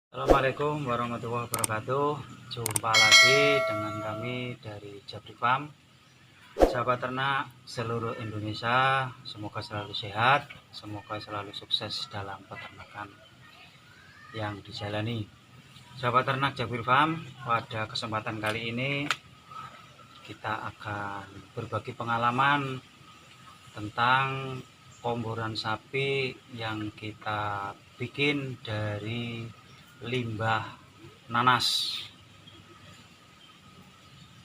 Assalamualaikum warahmatullahi wabarakatuh. Jumpa lagi dengan kami dari Jabrik Farm. Sahabat ternak seluruh Indonesia, semoga selalu sehat, semoga selalu sukses dalam peternakan yang dijalani. Sahabat ternak Jabrik Farm, pada kesempatan kali ini kita akan berbagi pengalaman tentang komboran sapi yang kita bikin dari limbah nanas.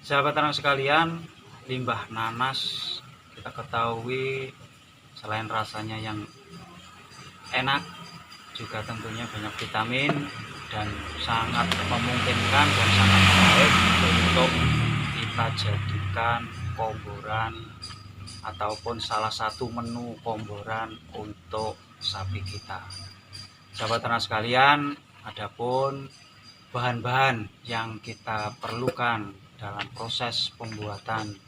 Sahabat ternak sekalian, limbah nanas kita ketahui selain rasanya yang enak, juga tentunya banyak vitamin dan sangat memungkinkan dan sangat baik untuk kita jadikan komboran ataupun salah satu menu komboran untuk sapi kita. Sahabat ternak sekalian, adapun bahan-bahan yang kita perlukan dalam proses pembuatan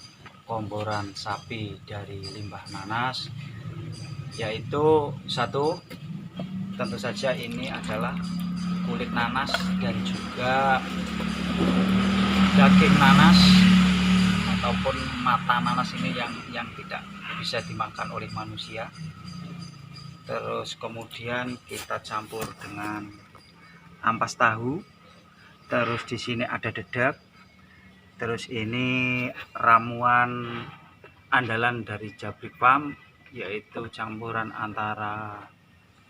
komboran sapi dari limbah nanas, yaitu satu, tentu saja ini adalah kulit nanas dan juga daging nanas ataupun mata nanas ini yang tidak bisa dimakan oleh manusia. Terus kemudian kita campur dengan ampas tahu. Terus di sini ada dedak. Terus ini ramuan andalan dari Jabrik Farm, yaitu campuran antara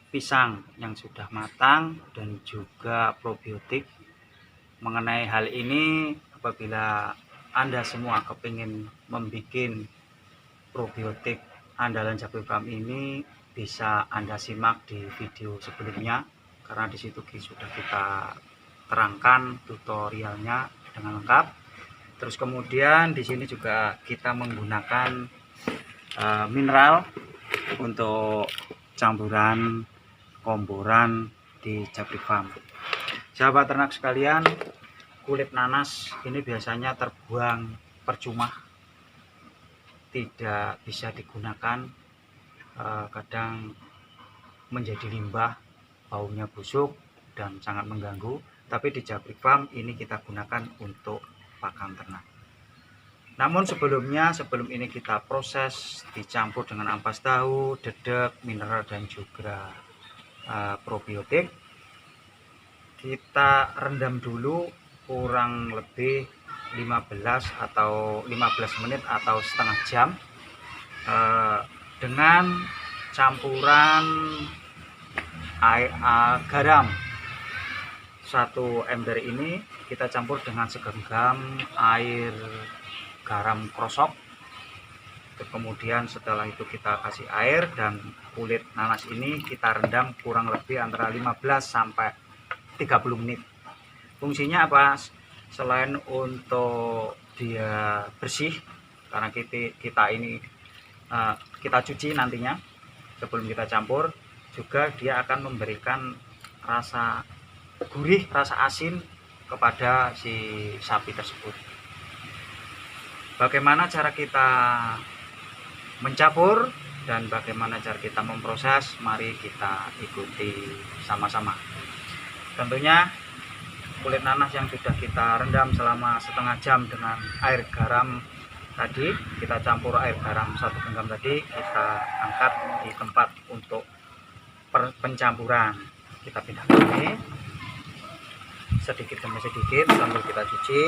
pisang yang sudah matang dan juga probiotik. Mengenai hal ini, apabila Anda semua kepingin membuat probiotik andalan Jabrik Farm ini, bisa Anda simak di video sebelumnya, karena di situ sudah kita terangkan tutorialnya dengan lengkap. Terus kemudian di sini juga kita menggunakan mineral untuk campuran komboran di Jabrik Farm. Sahabat ternak sekalian, kulit nanas ini biasanya terbuang percuma, tidak bisa digunakan, kadang menjadi limbah, baunya busuk dan sangat mengganggu. Tapi di Jabrik Farm ini kita gunakan untuk pakan ternak. Namun sebelum ini kita proses dicampur dengan ampas tahu, dedek, mineral dan juga probiotik. Kita rendam dulu kurang lebih 15 menit atau setengah jam dengan campuran garam. 1 ember ini kita campur dengan segenggam air garam krosok. Kemudian setelah itu kita kasih air dan kulit nanas ini kita rendam kurang lebih antara 15 sampai 30 menit. Fungsinya apa? Selain untuk dia bersih, karena kita ini kita cuci nantinya sebelum kita campur, juga dia akan memberikan rasa gurih, rasa asin kepada si sapi tersebut. Bagaimana cara kita mencampur dan bagaimana cara kita memproses, mari kita ikuti sama-sama. Tentunya kulit nanas yang sudah kita rendam selama setengah jam dengan air garam tadi, kita campur air garam 1 genggam tadi, kita angkat di tempat untuk pencampuran. Kita pindahkan ini sedikit demi sedikit sambil kita cuci.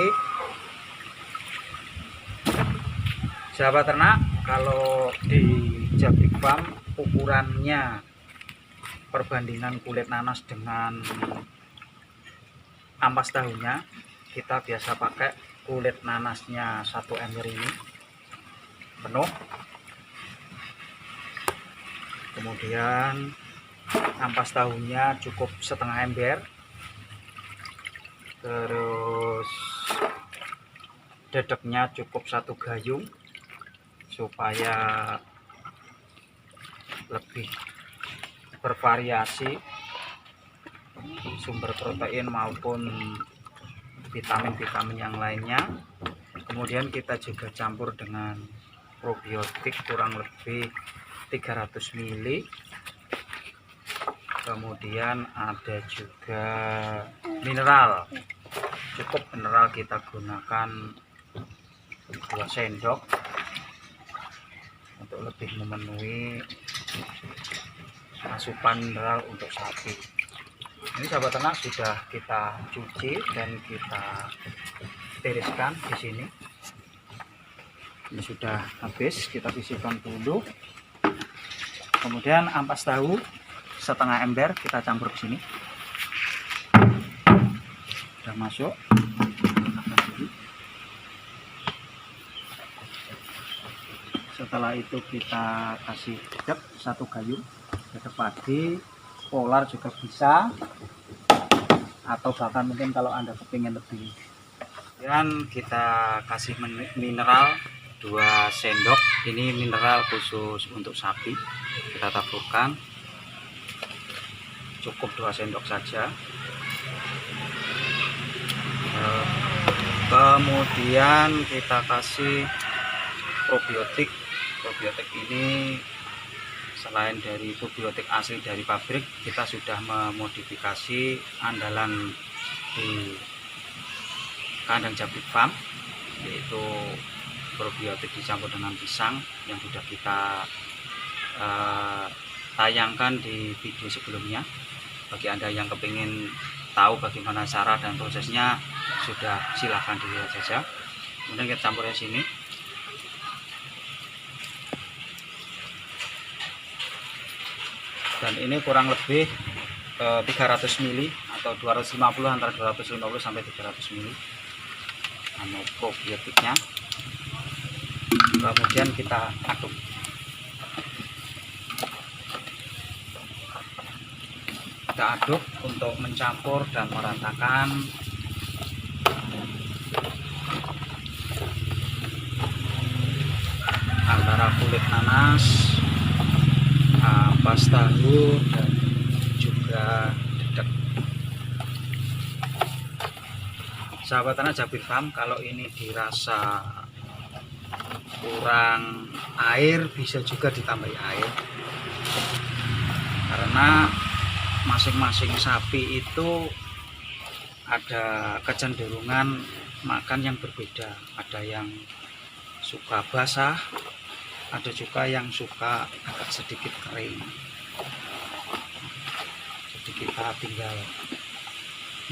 Sahabat ternak, kalau di Jabrik Farm ukurannya perbandingan kulit nanas dengan ampas tahunya, kita biasa pakai kulit nanasnya 1 ember ini penuh, kemudian ampas tahunya cukup setengah ember, terus dedeknya cukup 1 gayung supaya lebih bervariasi sumber protein maupun vitamin-vitamin yang lainnya. Kemudian kita juga campur dengan probiotik kurang lebih 300 ml. Kemudian ada juga mineral, cukup mineral kita gunakan 2 sendok untuk lebih memenuhi asupan mineral untuk sapi. Ini sahabat ternak sudah kita cuci dan kita tiriskan di sini. Ini sudah habis, kita sisihkan dulu. Kemudian ampas tahu setengah ember kita campur ke sini. Sudah masuk. Setelah itu kita kasih dedek 1 gayung, dedek padi, polar juga bisa, atau bahkan mungkin kalau Anda kepingin lebih. Dan kita kasih mineral 2 sendok. Ini mineral khusus untuk sapi, kita taburkan cukup 2 sendok saja. Kemudian kita kasih probiotik. Probiotik ini selain dari probiotik asli dari pabrik, kita sudah memodifikasi andalan di kandang Jabrik Farm, yaitu probiotik dicampur dengan pisang yang sudah kita tayangkan di video sebelumnya. Bagi Anda yang kepingin tahu bagaimana cara dan prosesnya, sudah silahkan dilihat saja. Kemudian kita campurnya sini. Dan ini kurang lebih 300 ml atau 250, antara 250 sampai 300 ml probiotiknya. Kemudian kita aduk. Kita aduk untuk mencampur dan meratakan antara kulit nanas, ampas tahu, dan juga dedek. Sahabat ternak Jabrik Farm, kalau ini dirasa kurang air, bisa juga ditambahi air, karena masing-masing sapi itu ada kecenderungan makan yang berbeda. Ada yang suka basah, ada juga yang suka agak sedikit kering. Jadi kita tinggal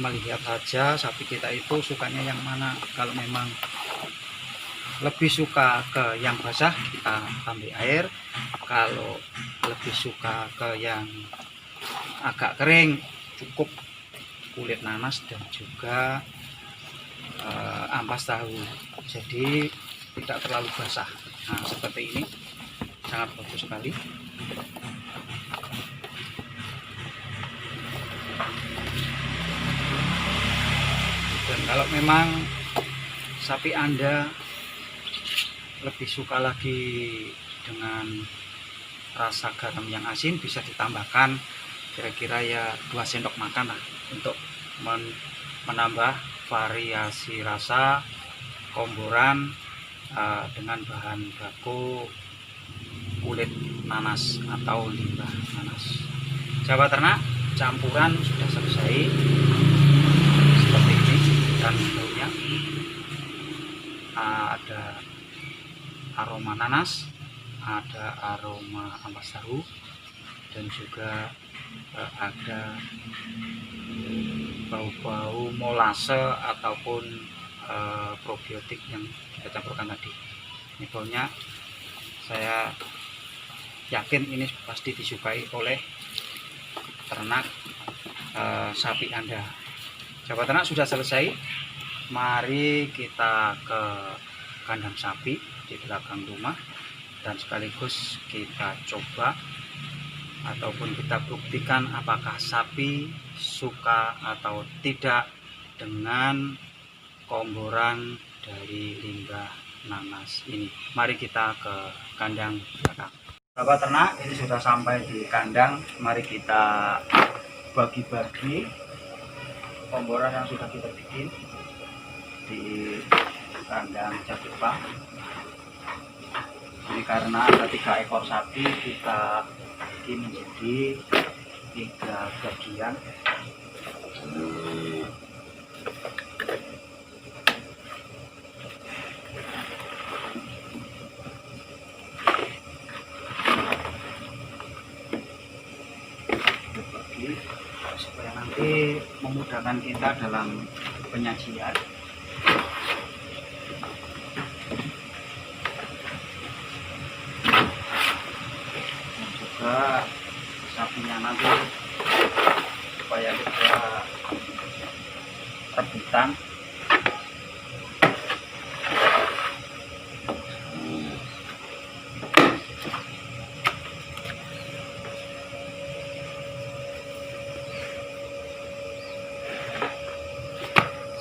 melihat saja sapi kita itu sukanya yang mana. Kalau memang lebih suka ke yang basah, kita tambah air. Kalau lebih suka ke yang agak kering, cukup kulit nanas dan juga ampas tahu. Jadi tidak terlalu basah. Nah, seperti ini sangat bagus sekali. Dan kalau memang sapi Anda lebih suka lagi dengan rasa garam yang asin, bisa ditambahkan kira-kira ya 2 sendok makan lah, untuk menambah variasi rasa komboran dengan bahan baku kulit nanas atau limbah nanas. Sahabat ternak, campuran sudah selesai seperti ini, dan baunya ada aroma nanas, ada aroma ampas tahu, dan juga ada bau-bau molase ataupun probiotik yang kita campurkan tadi. Ini baunya saya yakin ini pasti disukai oleh ternak sapi Anda. Sahabat ternak, sudah selesai. Mari kita ke kandang sapi di belakang rumah, dan sekaligus kita coba ataupun kita buktikan apakah sapi suka atau tidak dengan komboran dari limbah nanas ini. Mari kita ke kandang belakang. Sahabat ternak, ini sudah sampai di kandang. Mari kita bagi-bagi komboran yang sudah kita bikin di kandang Jabrik Farm. Ini karena ada 3 ekor sapi, kita bagi menjadi 3 bagian. Supaya nanti memudahkan kita dalam penyajian. Dan juga sapinya nanti supaya tidak rebutan.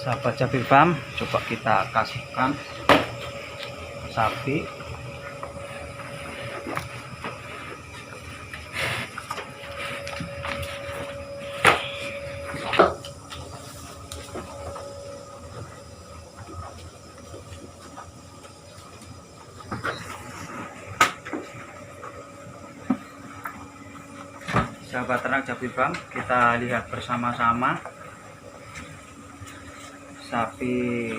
Sahabat Jabir Farm, coba kita kasihkan sapi. Sahabat ternak Jabir Farm, kita lihat bersama-sama sapi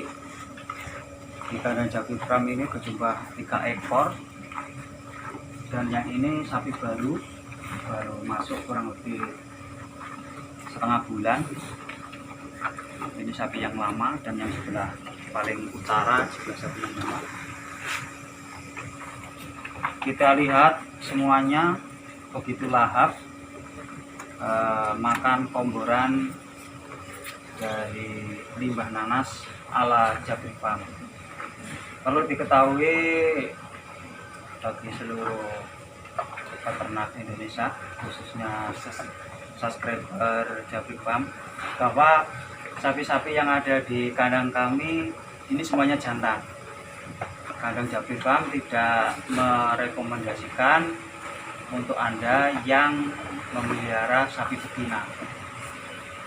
di kandang Jabir Farm ini berjumlah 3 ekor, dan yang ini sapi baru masuk kurang lebih setengah bulan. Ini sapi yang lama, dan yang sebelah paling utara juga sapi yang lama. Kita lihat semuanya begitu lahap, makan komboran dari limbah nanas ala Jabir Farm. Perlu diketahui bagi seluruh peternak Indonesia, khususnya subscriber Jabir Farm, bahwa sapi-sapi yang ada di kandang kami ini semuanya jantan. Kandang Jabir Farm tidak merekomendasikan untuk Anda yang memelihara sapi betina.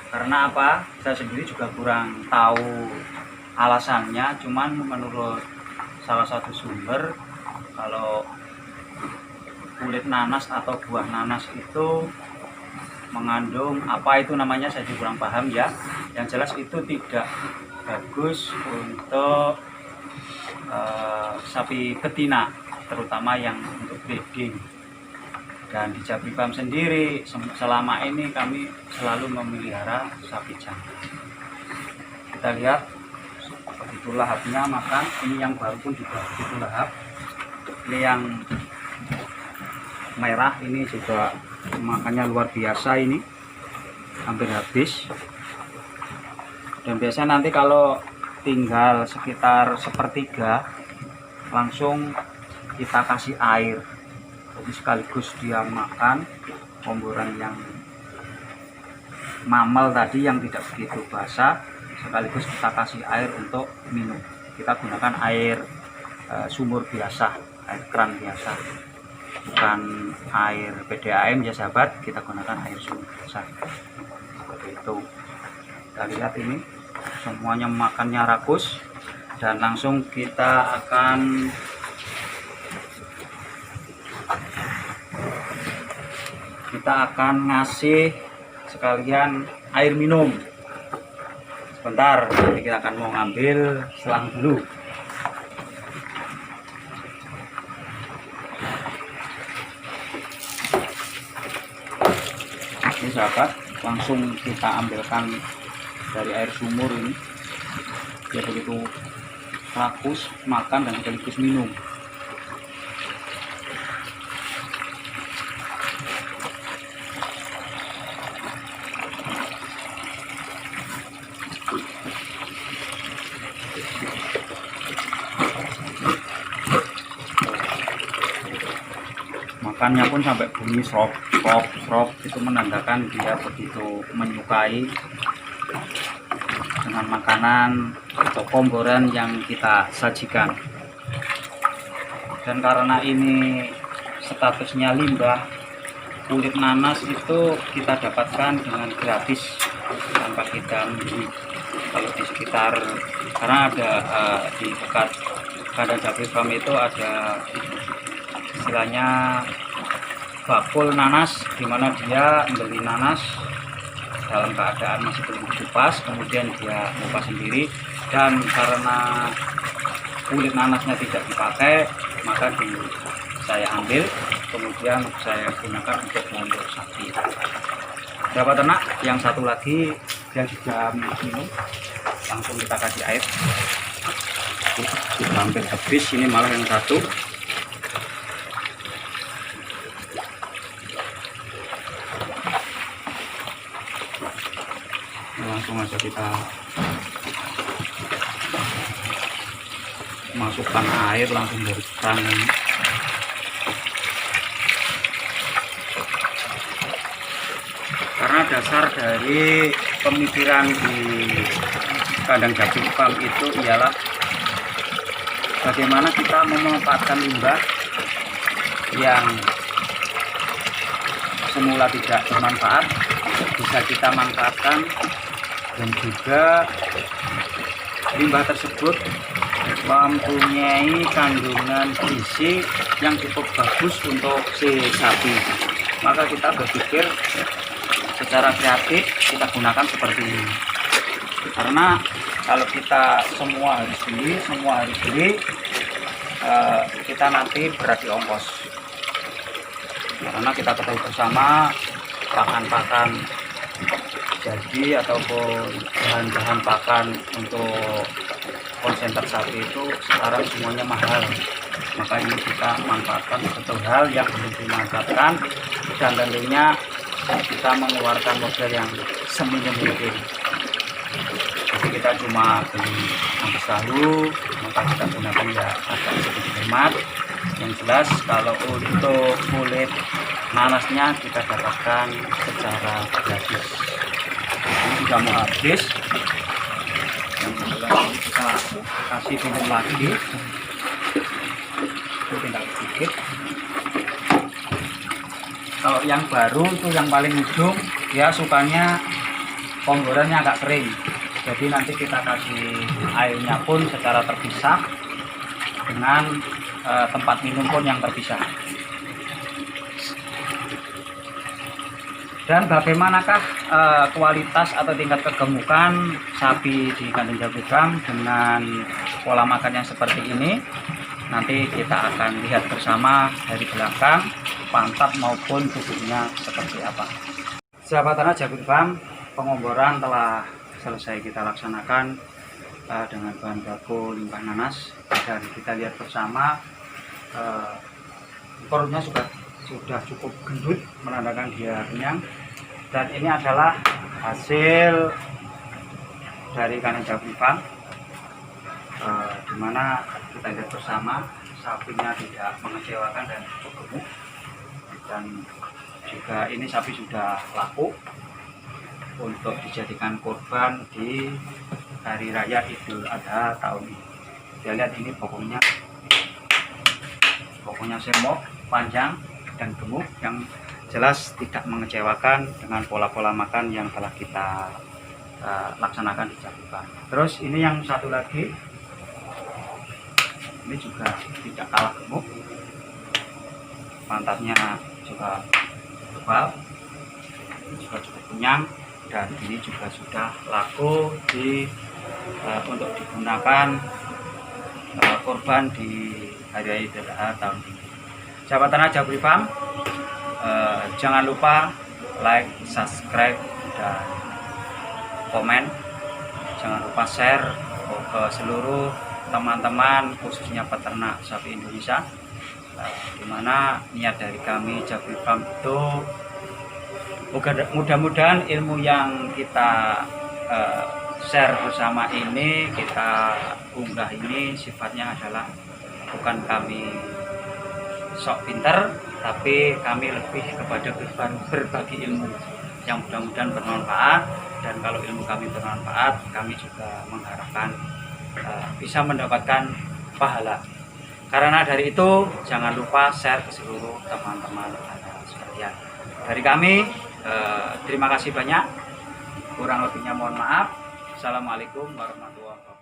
Karena apa? Saya sendiri juga kurang tahu alasannya, cuman menurut salah satu sumber, kalau kulit nanas atau buah nanas itu mengandung apa itu namanya, saya juga kurang paham ya. Yang jelas itu tidak bagus untuk sapi betina, terutama yang untuk breeding. Dan di Jabir Farm sendiri selama ini kami selalu memelihara sapi jantan. Kita lihat begitu lahapnya makan. Ini yang baru pun juga begitu lahap. Ini yang merah ini juga makannya luar biasa, ini hampir habis. Dan biasanya nanti kalau tinggal sekitar sepertiga langsung kita kasih air. Jadi sekaligus dia makan komboran yang mamel tadi yang tidak begitu basah, sekaligus kita kasih air untuk minum. Kita gunakan air sumur biasa, air keran biasa, bukan air PDAM ya sahabat, kita gunakan air sumur biasa. Seperti itu. Kita lihat ini semuanya makannya rakus, dan langsung kita akan ngasih sekalian air minum. Sebentar, nanti kita akan mau ngambil selang dulu. Ini sahabat, langsung kita ambilkan dari air sumur ini. Dia begitu rakus makan dan sekaligus minum. Makannya pun sampai bunyi srop srop srop, itu menandakan dia begitu menyukai dengan makanan atau komboran yang kita sajikan. Dan karena ini statusnya limbah, kulit nanas itu kita dapatkan dengan gratis tanpa kita membeli. Kalau di sekitar, karena ada di dekat kandang Jabir Farm itu ada istilahnya bakul nanas, di mana dia membeli nanas dalam keadaan masih belum dikupas, kemudian dia mengupas sendiri, dan karena kulit nanasnya tidak dipakai, maka saya ambil, kemudian saya gunakan untuk mondok sapi. Sahabat ternak, yang satu lagi dia juga minum, langsung kita kasih air. Sudah hampir habis, ini malah yang satu. Langsung aja kita masukkan air langsung dari keran. Karena dasar dari pemikiran di kandang Jabi Farm itu ialah bagaimana kita memanfaatkan limbah yang semula tidak bermanfaat bisa kita manfaatkan, dan juga limbah tersebut mempunyai kandungan gizi yang cukup bagus untuk si sapi. Maka kita berpikir secara kreatif, kita gunakan seperti ini. Karena kalau kita semua harus beli, kita nanti berat di ongkos. Karena kita ketahui bersama pakan-pakan jadi ataupun bahan-bahan pakan untuk konsentrat sapi itu sekarang semuanya mahal. Maka ini kita manfaatkan satu hal yang belum dimanfaatkan, dan tentunya kita mengeluarkan modal yang seminim mungkin. Jadi kita cuma beli habis tahu, maka kita gunakan ya agak sedikit hemat. Yang jelas kalau untuk kulit nanasnya kita dapatkan secara gratis. Ini sudah mau habis, yang kita kasih minum lagi, itu tinggal sedikit. Kalau yang baru itu yang paling ujung, dia sukanya ponggorannya agak kering, jadi nanti kita kasih airnya pun secara terpisah dengan tempat minum pun yang terpisah. Dan bagaimanakah kualitas atau tingkat kegemukan sapi di kandang Jabi Farm dengan pola makan yang seperti ini? Nanti kita akan lihat bersama dari belakang, pantat maupun tubuhnya seperti apa. Sahabat ternak Jabi Farm, pengomboran telah selesai kita laksanakan dengan bahan baku limbah nanas, dan kita lihat bersama perutnya sudah cukup gendut, menandakan dia kenyang. Dan ini adalah hasil dari kandang Jabi Farm, dimana kita lihat bersama sapinya tidak mengecewakan dan cukup gemuk, dan juga ini sapi sudah laku untuk dijadikan korban di hari raya Idul Adha tahun ini. Kita lihat ini pokoknya semok, panjang dan gemuk, yang jelas tidak mengecewakan dengan pola-pola makan yang telah kita laksanakan di Jabi Farm. Terus ini yang satu lagi, ini juga tidak kalah gemuk, pantatnya juga tebal, juga cukup kenyang, dan ini juga sudah laku untuk digunakan korban di hari raya Idul Adha tahun ini. Sahabat ternak Jabi Farm, jangan lupa like, subscribe, dan komen. Jangan lupa share ke seluruh teman-teman, khususnya peternak sapi Indonesia, dimana niat dari kami Jabi Farm itu mudah-mudahan ilmu yang kita share bersama ini, kita unggah ini, sifatnya adalah bukan kami sok pinter, tapi kami lebih kepada berbagi ilmu yang mudah-mudahan bermanfaat. Dan kalau ilmu kami bermanfaat, kami juga mengharapkan bisa mendapatkan pahala. Karena dari itu, jangan lupa share ke seluruh teman-teman sekalian. Dari kami, terima kasih banyak. Kurang lebihnya mohon maaf. Assalamualaikum warahmatullahi wabarakatuh.